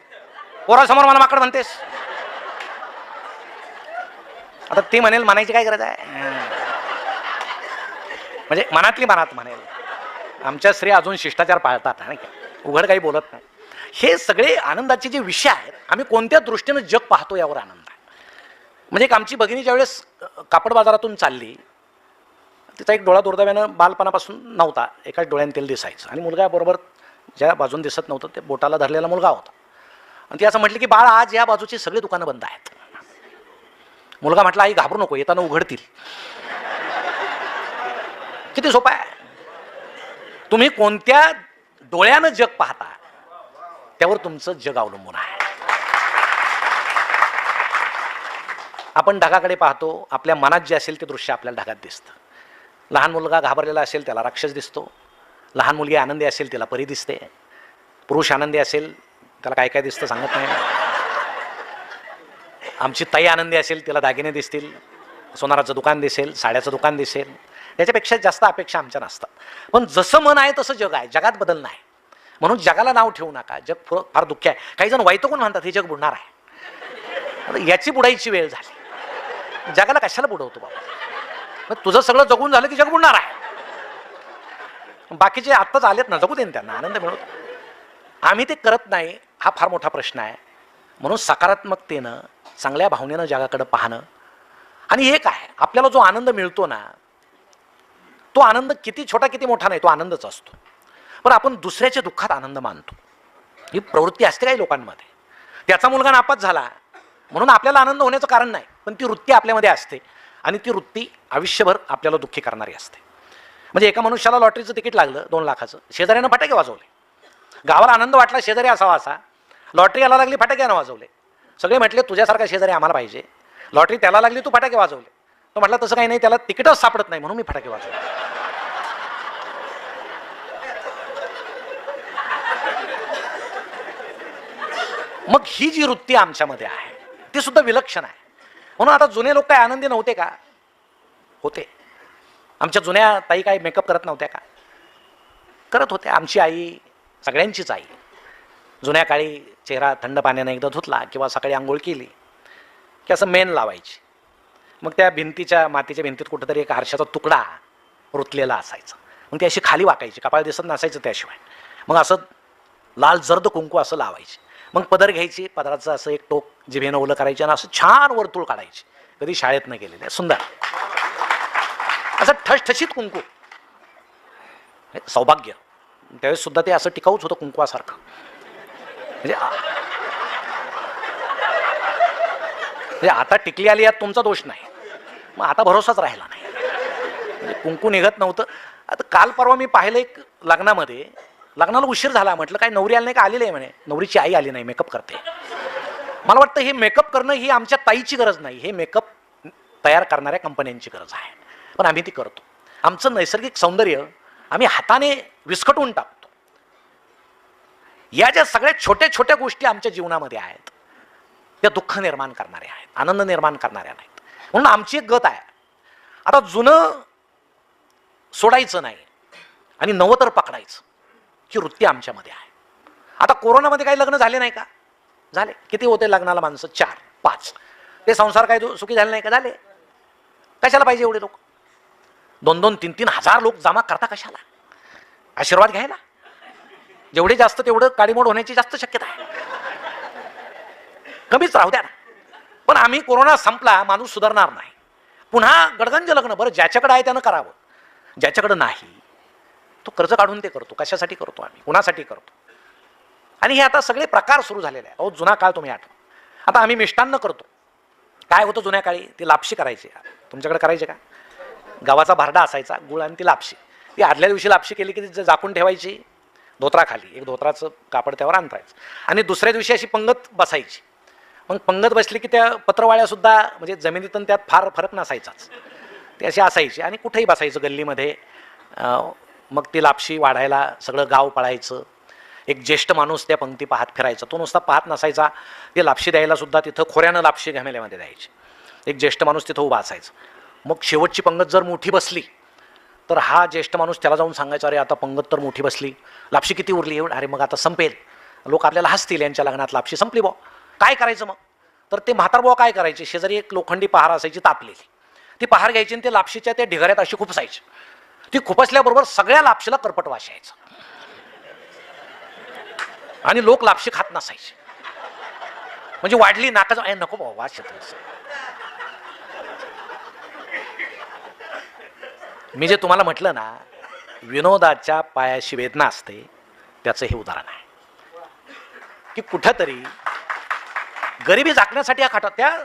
पोरासमोर मला माकड म्हणतेस. आता ते म्हणेल, म्हणायची काय गरज आहे? म्हणजे मनातली मनात म्हणेल. आमच्या स्त्री अजून शिष्टाचार पाळतात, नाही का, उघड काही बोलत नाही. हे सगळे आनंदाचे जे विषय आहेत, आम्ही कोणत्या दृष्टीनं जग पाहतो यावर आनंद आहे. म्हणजे एक आमची भगिनी ज्यावेळेस कापड बाजारातून चालली, तिचा एक डोळा दुर्दैवानं बालपणापासून नव्हता, एकाच डोळ्याने तेल दिसायचं, आणि मुलगा बरोबर ज्या बाजून दिसत नव्हतं ते बोटाला धरलेला मुलगा होता. आणि ती असं म्हटली की बाळ आज या बाजूची सगळी दुकानं बंद आहेत. मुलगा म्हटला आई घाबरू नको, येताना उघडतील. किती सोपं आहे. तुम्ही कोणत्या डोळ्यानं जग पाहता त्यावर तुमचं जग अवलंबून आहे. आपण ढगाकडे पाहतो, आपल्या मनात जे असेल ते दृश्य आपल्याला ढगात दिसतं. लहान मुलगा घाबरलेला असेल त्याला राक्षस दिसतो, लहान मुलगी आनंदी असेल तिला परी दिसते, पुरुष आनंदी असेल त्याला काय काय दिसतं सांगत नाही. आमची ताई आनंदी असेल तिला दागिने दिसतील, सोनाराचं दुकान दिसेल, साड्याचं दुकान दिसेल. त्याच्यापेक्षा जास्त अपेक्षा आमच्या नसतात. पण जसं मन आहे तसं जग आहे, जगात बदल नाही. म्हणून जगाला नाव ठेवू नका, जग फार दुःखी आहे. काही जण वैतागून म्हणतात हे जग बुडणार आहे. याची बुडायची वेळ झाली. जगाला कशाला बुडवतो बाबा. मग तुझं सगळं जगून झालं की जग बुडणार आहे. बाकीचे आत्ताच आलेत ना, जगू देन त्यांना, आनंद मिळवतो. आम्ही ते करत नाही, हा फार मोठा प्रश्न आहे. म्हणून सकारात्मकतेनं चांगल्या भावनेनं जगाकडे पाहणं. आणि एक आहे, आपल्याला जो आनंद मिळतो ना, तो आनंद किती छोटा किती मोठा नाही, तो आनंदच असतो. पण आपण दुसऱ्याच्या दुःखात आनंद मानतो. ही प्रवृत्ती असते काही लोकांमध्ये. त्याचा मुलगा नापास झाला म्हणून आपल्याला आनंद होण्याचं कारण नाही, पण ती वृत्ती आपल्यामध्ये असते आणि ती वृत्ती आयुष्यभर आपल्याला दुःखी करणारी असते. म्हणजे एका मनुष्याला लॉटरीचं तिकीट लागलं 2 लाखाचं, शेजाऱ्यानं फटाके वाजवले. गावाला आनंद वाटला शेजारी असावा असा. लॉटरी यायला लागली, फटाक्यानं वाजवले. सगळे म्हटले तुझ्यासारखा शेजारी आम्हाला पाहिजे. लॉटरी त्याला लागली, तू फटाके वाजवले. तो म्हटला तसं काही नाही, त्याला तिकीटच सापडत नाही म्हणून मी फटाके वाजवले. मग ही जी वृत्ती आमच्यामध्ये आहे ती सुद्धा विलक्षण आहे. म्हणून आता जुने लोक काय आनंदी नव्हते का? होते. आमच्या जुन्या ताई काय मेकअप करत नव्हत्या का? करत होत्या. आमची आई, सगळ्यांचीच आई, जुन्या काळी चेहरा थंड पाण्याने एकदा धुतला किंवा सकाळी आंघोळ केली की असं मेन लावायची. मग त्या भिंतीच्या, मातीच्या भिंतीत कुठेतरी एक आरशाचा तुकडा रुतलेला असायचा. मग ती अशी खाली वाकायची, कपाळ दिसत नसायचं त्याशिवाय. मग असं लाल जर्द कुंकू असं लावायची. मग पदर घ्यायची, पदराचं असं एक टोक जिभेनं ओलं करायचे आणि असं छान वर्तुळ काढायची. कधी शाळेत न गेलेले, सुंदर असं ठसठशीत कुंकू. सौभाग्य. त्यावेळेस सुद्धा ते असं टिकाऊच होतं कुंकवासारखं. म्हणजे आता टिकली आली यात तुमचा दोष नाही, मग आता भरोसाच राहिला नाही. म्हणजे कुंकू निघत नव्हतं. आता काल परवा मी पाहिलं एक लग्नामध्ये, लग्नाला उशीर झाला, म्हटलं काय नवरी आली नाही का? आलेली आहे म्हणे. नवरीची आई आली नाही, मेकअप करते. मला वाटतं हे मेकअप करणं ही आमच्या ताईची गरज नाही, हे मेकअप तयार करणाऱ्या कंपन्यांची गरज आहे. पण आम्ही ती करतो. आमचं नैसर्गिक सौंदर्य आम्ही हाताने विस्कटून टाकतो. या ज्या सगळ्या छोट्या छोट्या गोष्टी आमच्या जीवनामध्ये आहेत त्या दुःख निर्माण करणाऱ्या आहेत, आनंद निर्माण करणाऱ्या नाहीत. म्हणून आमची एक गत आहे, आता जुनं सोडायचं नाही आणि नवं तर पकडायचं, ही वृत्ती आमच्यामध्ये आहे. आता कोरोनामध्ये काही लग्न झाले नाही का? झाले. किती होते लग्नाला माणसं? 4, 5. ते संसार काय सुखी झाले नाही का? झाले. कशाला पाहिजे एवढे लोक? 2-2, 3-3 हजार लोक जमा करता कशाला? आशीर्वाद घ्यायला. जेवढे जास्त तेवढं काडीमोड होण्याची जास्त शक्यता आहे. कमीच राहू द्या ना. पण आम्ही कोरोना संपला, माणूस सुधारणार नाही. पुन्हा गडगंज लग्न. बरं, ज्याच्याकडे आहे त्यानं करावं, ज्याच्याकडे नाही तो कर्ज काढून ते करतो. कशासाठी करतो? आम्ही कुणासाठी करतो? आणि हे आता सगळे प्रकार सुरू झालेले आहे. अहो, जुना काळ तुम्ही आठवा. आता आम्ही मिष्टान्न करतो. काय होतं जुन्या काळी? ती लापशी करायची. तुमच्याकडे करायचे का? गव्हाचा भारडा असायचा, गुळ आणि ती लापशी. ती आदल्या दिवशी लापशी केली की ती झाकून ठेवायची धोत्राखाली, एक धोत्राचं कापड त्यावर अंतरायचं, आणि दुसऱ्या दिवशी अशी पंगत बसायची. मग पंगत बसली की त्या पत्रवाळ्यासुद्धा, म्हणजे जमिनीतून त्यात फार फरक नसायचाच, ते अशी असायची आणि कुठेही बसायचं गल्लीमध्ये. मग ती लापशी वाढायला सगळं गाव पळायचं. एक ज्येष्ठ माणूस त्या पंक्ती पाहत फिरायचा. तो नुसता पाहत नसायचा, ते लापशी द्यायला सुद्धा तिथं खोऱ्यानं लापशी घमेल्यामध्ये द्यायची. एक ज्येष्ठ माणूस तिथं उभा असायचा. मग शेवटची पंगत जर मोठी बसली तर हा ज्येष्ठ माणूस त्याला जाऊन सांगायचा, अरे आता पंगत तर मोठी बसली, लापशी किती उरली? अरे मग आता संपेल, लोक आपल्याला हसतील, यांच्या लग्नात लापशी संपली बुवा, काय करायचं मग? तर ते म्हातार बुवा काय करायचे, शेजारी एक लोखंडी पहार असायची तापलेली, ती पहार घ्यायची आणि ते लापशीच्या त्या ढिगाऱ्यात अशी खुपसायची. ती खुपसल्याबरोबर सगळ्या लापशीला करपट वास यायचा आणि लोक लापशी खात नसायचे. म्हणजे वाढली नाकाचं, नको बाबा वास येतो. मी जे तुम्हाला म्हटलं ना, विनोदाच्या पायाशी वेदना असते, त्याचं हे उदाहरण आहे की कुठंतरी गरिबी झाकण्यासाठी या खाटात त्या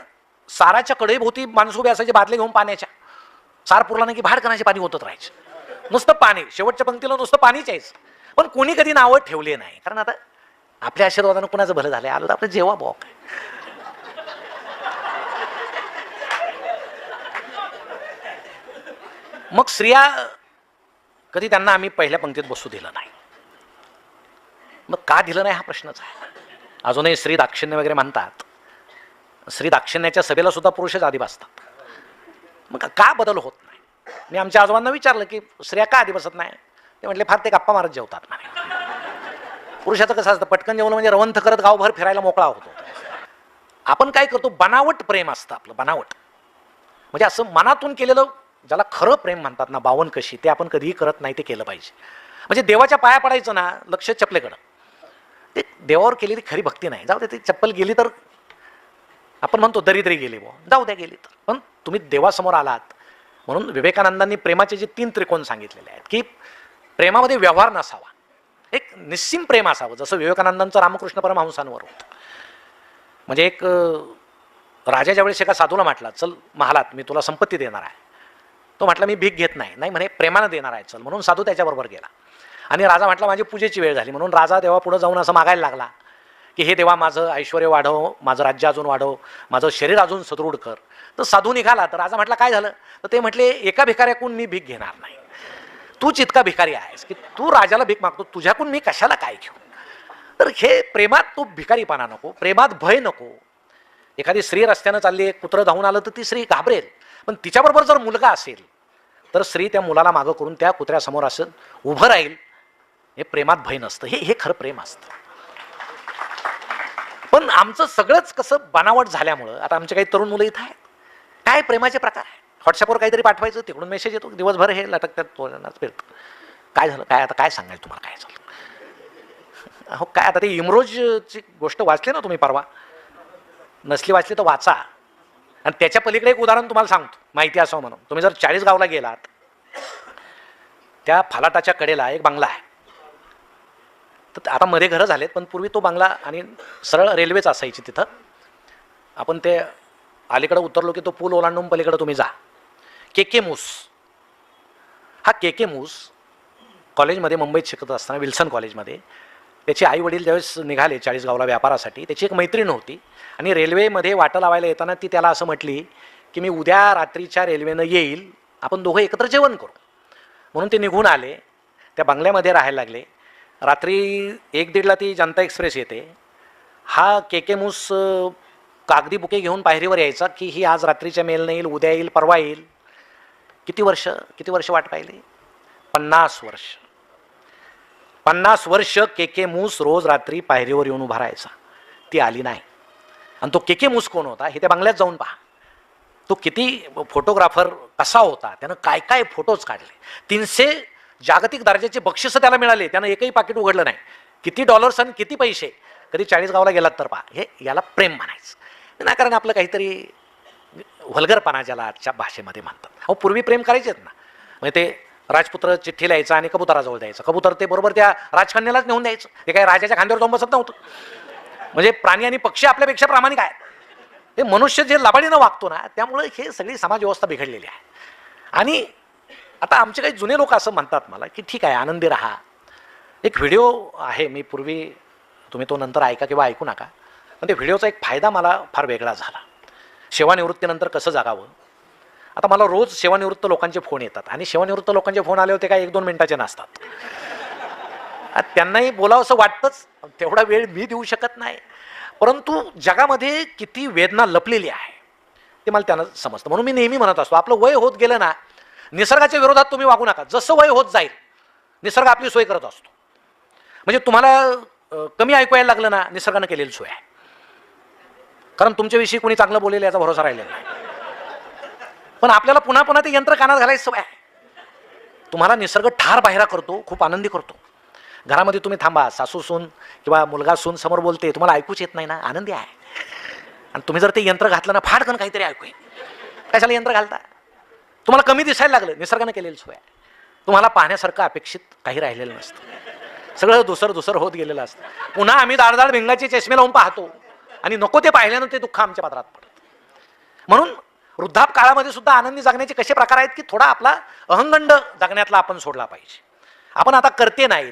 साराच्या कडेभोवती माणूस उभे असायचे बादले घेऊन पाण्याच्या. सार पुरला नाही की बाहेर कणाचे पाणी होतच राहायचं, नुसतं पाणी, शेवटच्या पंक्तीला नुसतं पाणीच यायचं. पण कोणी कधी नावं ठेवले नाही, कारण आता आपल्या आशीर्वादानं कुणाचं भलं झालंय, आलो तर आपलं जेव्हा बॉक. मग स्त्रिया कधी त्यांना आम्ही पहिल्या पंक्तीत बसू दिलं नाही. मग का दिलं नाही हा प्रश्नच आहे. अजूनही स्त्री दाक्षिण्य वगैरे म्हणतात, स्त्री दाक्षिण्याच्या सभेला सुद्धा पुरुषच आधी बसतात. मग का बदल होत नाही. मी आमच्या आजोबांना विचारलं की स्त्रिया का आधी बसत नाही, ते म्हटले फार ते गप्पा मारत जेवतात म्हणे. पुरुषाचं कसं असतं, पटकन जेवलं म्हणजे रवंथ करत गावभर फिरायला मोकळा होतो. आपण काय करतो, बनावट प्रेम असतं आपलं, बनावट म्हणजे असं मनातून केलेलं, ज्याला खरं प्रेम म्हणतात ना, बावन कशी, ते आपण कधीही करत नाही, ते केलं पाहिजे. म्हणजे देवाच्या पाया पडायचं ना, लक्ष चपलेकडं, ते देवावर केलेली खरी भक्ती नाही. जाऊ दे, ती चप्पल गेली तर आपण म्हणतो दरिद्री गेली, जाऊ द्या गेली तर, पण तुम्ही देवासमोर आलात. म्हणून विवेकानंदांनी प्रेमाचे जे 3 त्रिकोण सांगितलेले आहेत की प्रेमामध्ये व्यवहार नसावा, एक निस्सीम प्रेम असावं, जसं विवेकानंदांचं रामकृष्ण परमहंसांवर होतं. म्हणजे एक राजा ज्यावेळेस एका साधूला म्हटला, चल महालात मी तुला संपत्ती देणार आहे, तो म्हटला मी भीक घेत नाही, नाही म्हणे प्रेमानं देणार आहे, चल. म्हणून साधू त्याच्याबरोबर गेला. आणि राजा म्हटला माझी पूजेची वेळ झाली, म्हणून राजा देवा पुढे जाऊन असं मागायला लागला की हे देवा माझं ऐश्वर वाढव, माझं राज्य अजून वाढव, माझं शरीर अजून सदृढ कर. तर साधू निघाला. तर राजा म्हटला काय झालं, तर ते म्हटले एका भिकाऱ्याकडून मी भीक घेणार नाही, तूच इतका भिकारी आहेस की तू राजाला भीक मागतो, तुझ्याकडून मी कशाला काय घेऊ. तर हे प्रेमात तो भिकारीपणा नको, प्रेमात भय नको. एखादी स्त्री रस्त्यानं चालली, एक कुत्रं धावून आलं तर ती स्त्री घाबरेल, पण तिच्याबरोबर जर मुलगा असेल तर स्त्री त्या मुलाला मागं करून त्या कुत्र्यासमोर असं उभं राहील. हे प्रेमात भय नसतं, हे खरं प्रेम असतं. पण आमचं सगळंच कसं बनावट झाल्यामुळं आता आमचे काही तरुण मुलं इथं आहेत, काय प्रेमाचे प्रकार आहे. व्हॉट्सअपवर काहीतरी पाठवायचं, तिकडून मेसेज येतो, दिवसभर हे लटकत्यात फिरतं. काय झालं, काय आता काय सांगायचं तुम्हाला, काय झालं. हो काय आता ते इमरोजची गोष्ट वाचली ना तुम्ही परवा, नसली वाचली तर वाचा. आणि त्याच्या पलीकडे एक उदाहरण तुम्हाला सांगतो, माहिती असावं म्हणून. तुम्ही जर 40 गावला गेलात, त्या फलाटाच्या कडेला एक बंगला आहे. तर आता मध्ये घरं झालेत, पण पूर्वी तो बंगला आणि सरळ रेल्वेच असायची तिथं. आपण ते अलीकडे उतरलो की तो पूल ओलांडून पलीकडे तुम्ही जा, के मूस. हा के मूस कॉलेजमध्ये मुंबईत शिकत असताना विल्सन कॉलेजमध्ये त्याचे आई वडील ज्यावेळेस निघाले 40 गावला व्यापारासाठी, त्याची एक मैत्रीण होती. आणि रेल्वेमध्ये वाटं लावायला येताना ती त्याला असं म्हटली की मी उद्या रात्रीच्या रेल्वेनं येईल, आपण दोघं एकत्र जेवण करू. म्हणून ते निघून आले, त्या बंगल्यामध्ये राहायला लागले. रात्री 1-1:30ला ती जनता एक्सप्रेस येते. हा के मूस कागदी बुके घेऊन पायरीवर यायचा की ही आज रात्रीच्या मेल नाही येईल, उद्या येईल, परवा येईल. किती वर्ष वाट पाहिली, 50 वर्ष. 50 वर्ष के मूस रोज रात्री पायरीवर येऊन उभा राहायचा, ती आली नाही. आणि तो के मूस कोण होता हे त्या बंगल्यात जाऊन पहा. तो किती फोटोग्राफर कसा होता, त्यानं काय काय फोटोज काढले. 300 जागतिक दर्जाचे बक्षिसं त्याला मिळाले, त्यानं एकही पाकिट उघडलं नाही. किती डॉलर्स आणि किती पैसे. कधी 40 गावला गेलात तर पहा, हे याला प्रेम म्हणायचं ना, कारण आपलं काहीतरी व्हल्गरपणा ज्याला आजच्या भाषेमध्ये म्हणतात. अहो पूर्वी प्रेम करायचेत ना, म्हणजे ते राजपुत्र चिठ्ठी लिहायचा आणि कबुतराजवळ द्यायचं, कबूतर ते बरोबर त्या राजकन्यालाच नेऊन द्यायचं. ते काय राजाच्या खांद्यावर जाऊन बसत नव्हतं. म्हणजे प्राणी आणि पक्षी आपल्यापेक्षा प्रामाणिक आहेत. ते मनुष्य जे लबाडीनं वागतो ना, त्यामुळे हे सगळी समाजव्यवस्था बिघडलेली आहे. आणि आता आमचे काही जुने लोक असं म्हणतात मला की ठीक आहे आनंदी राहा. एक व्हिडिओ आहे, मी पूर्वी, तुम्ही तो नंतर ऐका किंवा ऐकू नका, पण ते व्हिडिओचा एक फायदा मला फार वेगळा झाला. सेवानिवृत्तीनंतर कसं जगावं. आता मला रोज सेवानिवृत्त लोकांचे फोन येतात, आणि सेवानिवृत्त लोकांचे फोन आले होते काय 1-2 मिनिटाचे नसतात. त्यांनाही बोलावं असं वाटतंच, तेवढा वेळ मी देऊ शकत नाही. परंतु जगामध्ये किती वेदना लपलेली आहे ते मला त्यांना समजतं. म्हणून मी नेहमी म्हणत असतो, आपलं वय होत गेलं ना, निसर्गाच्या विरोधात तुम्ही वागू नका. जसं वय होत जाईल निसर्ग आपली सोय करत असतो. म्हणजे तुम्हाला कमी ऐकू यायला लागलं ना, निसर्गानं केलेली सोय आहे. कारण तुमच्याविषयी कोणी चांगलं बोलेल याचा भरोसा राहिलेला नाही. पण आपल्याला पुन्हा पुन्हा ते यंत्र कानात घालायची सवय आहे. तुम्हाला निसर्ग ठार बाहेरा करतो, खूप आनंदी करतो. घरामध्ये तुम्ही थांबा, सासू सून किंवा मुलगा सून समोर बोलते, तुम्हाला ऐकूच येत नाही ना, आनंदी आहे. आणि तुम्ही जर ते यंत्र घातलं ना, फाडकन काहीतरी ऐकू येईल. कशाला यंत्र घालता. तुम्हाला कमी दिसायला लागलं, निसर्गानं केलेली सोय आहे. तुम्हाला पाहण्यासारखं अपेक्षित काही राहिलेलं नसतं, सगळं दुसर होत गेलेलं असतं. पुन्हा आम्ही दाडदाड भिंगाचे चष्मे लावून पाहतो, आणि नको ते पाहिल्यानं ते दुःख आमच्या पदरात पडतं. म्हणून वृद्धाप काळामध्ये सुद्धा आनंदी जगण्याचे कसे प्रकार आहेत की थोडा आपला अहंगंड जगण्यातला आपण सोडला पाहिजे. आपण आता करते नाही